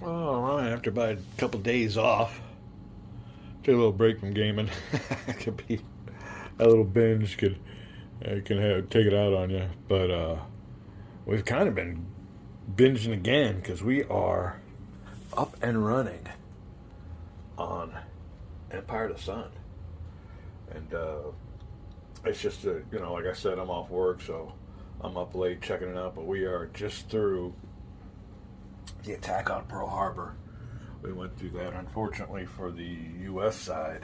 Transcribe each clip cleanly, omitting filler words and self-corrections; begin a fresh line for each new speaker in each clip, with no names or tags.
Well, after about a couple days off, take a little break from gaming. It could be a little binge could take it out on you. But we've kind of been binging again because we are up and running on Empire of the Sun, and it's just like I said, I'm off work, so I'm up late checking it out. But we are just through the attack on Pearl Harbor. We went through that. Unfortunately for the U.S. side,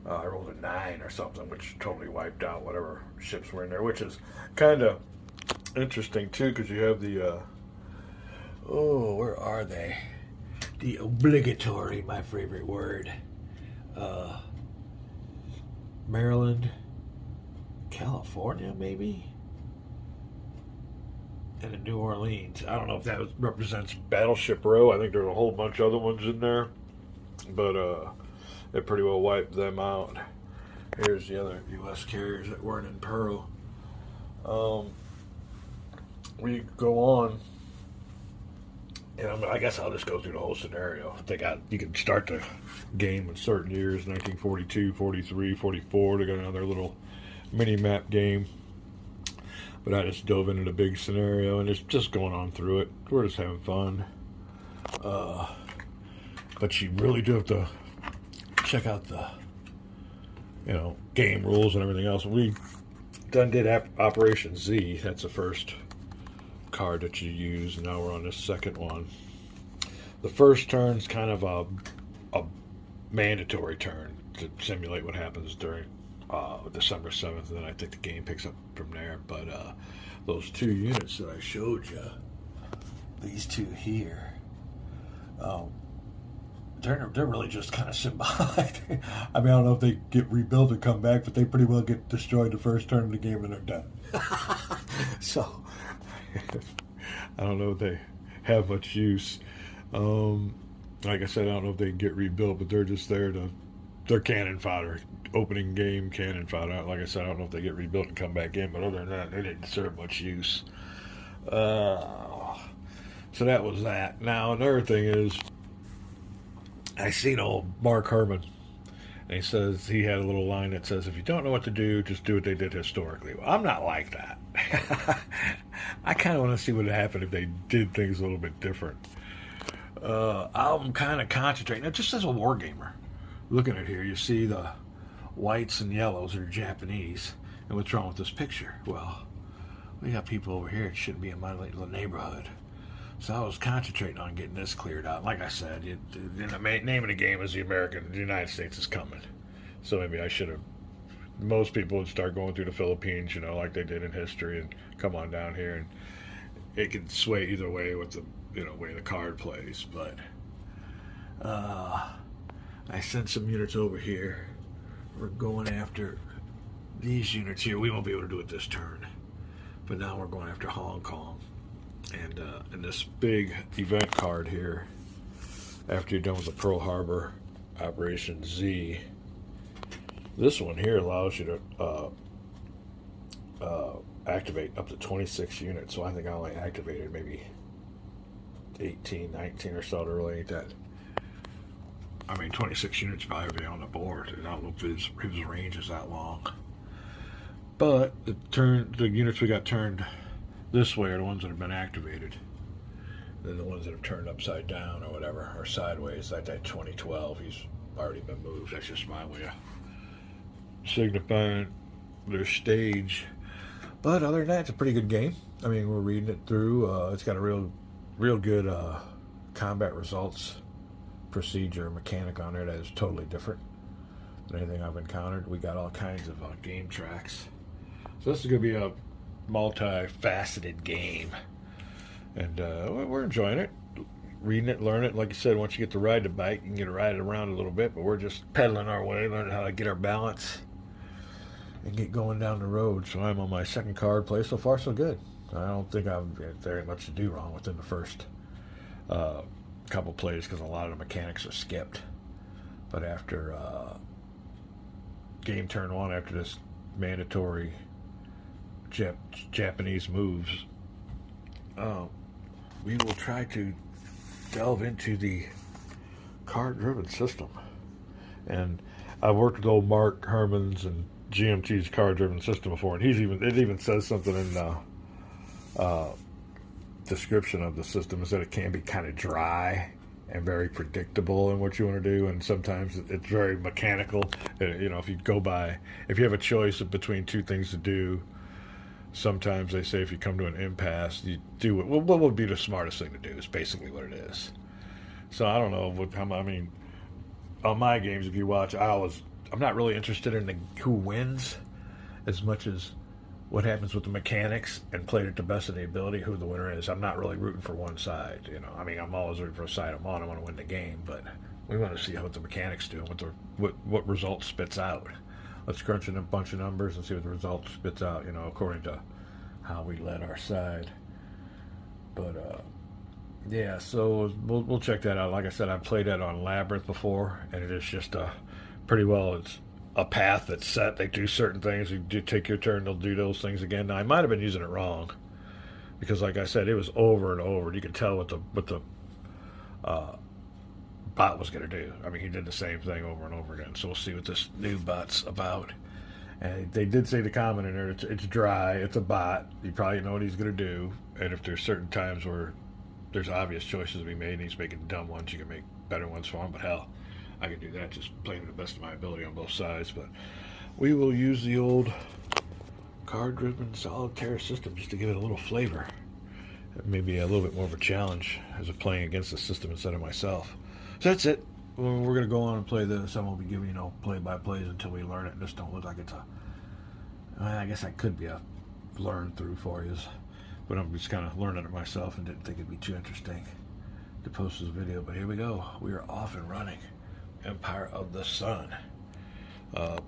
I rolled a 9 or something, which totally wiped out whatever ships were in there, which is kind of interesting too, because you have the where are they? The obligatory, my favorite word, Maryland, California, maybe, and in New Orleans. I don't know if that represents Battleship Row. I think there's a whole bunch of other ones in there, but it pretty well wiped them out. Here's the other U.S. carriers that weren't in Pearl. We go on, and I guess I'll just go through the whole scenario. You can start the game with certain years: 1942, 43, 44. They got another little mini map game. But I just dove into the big scenario and it's just going on through it. We're just having fun. But you really do have to check out the, game rules and everything else. We did Operation Z. That's the first card that you use. And now we're on this second one. The first turn's kind of a mandatory turn to simulate what happens during December 7th, and then I think the game picks up from there. But those two units that I showed you, these two here, they're really just kind of symbolic. I mean, I don't know if they get rebuilt or come back, but they pretty well get destroyed the first turn of the game and they're done. So, I don't know if they have much use. Like I said, I don't know if they can get rebuilt, but they're just there they're cannon fodder. Opening game cannon fodder. Like I said, I don't know if they get rebuilt and come back in, but other than that, they didn't serve much use. So that was that. Now, another thing is, I seen old Mark Herman, and he says he had a little line that says, if you don't know what to do, just do what they did historically. Well, I'm not like that. I kind of want to see what would happen if they did things a little bit different. I'm kind of concentrating, now, just as a war gamer. Looking at here, you see the whites and yellows are Japanese. And what's wrong with this picture? Well, we got people over here that shouldn't be in my little neighborhood. So I was concentrating on getting this cleared out. Like I said, the name of the game is the United States is coming. So maybe I should have, most people would start going through the Philippines, like they did in history, and come on down here. And it can sway either way with the, way the card plays. But I sent some units over here. We're going after these units here. We won't be able to do it this turn. But now we're going after Hong Kong. And in this big event card here, after you're done with the Pearl Harbor Operation Z, this one here allows you to activate up to 26 units. So I think I only activated maybe 18, 19 or so to really that. 26 units probably on the board. I don't know if his range is that long. But the units we got turned this way are the ones that have been activated. Then the ones that have turned upside down or whatever, or sideways, like that 2012, he's already been moved. That's just my way of signifying their stage. But other than that, it's a pretty good game. We're reading it through. It's got a real good combat results procedure mechanic on there that is totally different than anything I've encountered. We got all kinds of game tracks. So this is going to be a multifaceted game. And we're enjoying it. Reading it, learning it. Like I said, once you get to ride the bike, you can get to ride it around a little bit, but we're just pedaling our way, learning how to get our balance and get going down the road. So I'm on my second card play. So far, so good. I don't think I've very much to do wrong within the first couple plays because a lot of the mechanics are skipped. But after game turn one, after this mandatory Japanese moves, we will try to delve into the card-driven system. And I've worked with old Mark Herman's and GMT's card-driven system before, and it even says something in the description of the system is that it can be kind of dry and very predictable in what you want to do, and sometimes it's very mechanical. You know, if you have a choice between two things to do, sometimes they say if you come to an impasse, you do it. What would be the smartest thing to do is basically what it is. So I don't know I mean, on my games, if you watch, I'm not really interested in who wins as much as what happens with the mechanics and played it to best of the ability, who the winner is. I'm not really rooting for one side, you know. I mean, I'm always rooting for a side I'm on. I want to win the game, but we want to see what the mechanics do and what result spits out. Let's crunch in a bunch of numbers and see what the result spits out, you know, according to how we led our side. But yeah, so we'll check that out. Like I said, I've played that on Labyrinth before, and it is just pretty well. It's a path that's set. They do certain things. You do take your turn, they'll do those things again. Now, I might have been using it wrong because, like I said, it was over and over. You could tell what the bot was going to do. I mean, he did the same thing over and over again. So we'll see what this new bot's about. And they did say the comment in there, it's dry, it's a bot. You probably know what he's going to do. And if there's certain times where there's obvious choices to be made and he's making dumb ones, you can make better ones for him. But hell, I can do that just playing to the best of my ability on both sides. But we will use the old card-driven solitaire system just to give it a little flavor. Maybe a little bit more of a challenge as of playing against the system instead of myself. So that's it. We're going to go on and play this. I won't be giving, play-by-plays until we learn it. This don't look like it's I guess I could be a learn-through for you. But I'm just kind of learning it myself and didn't think it'd be too interesting to post this video. But here we go. We are off and running. Empire of the Sun.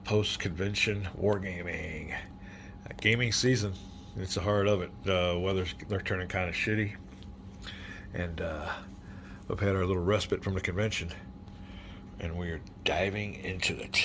Post-convention wargaming. Gaming season. It's the heart of it. They're turning kind of shitty. And we've had our little respite from the convention. And we are diving into it.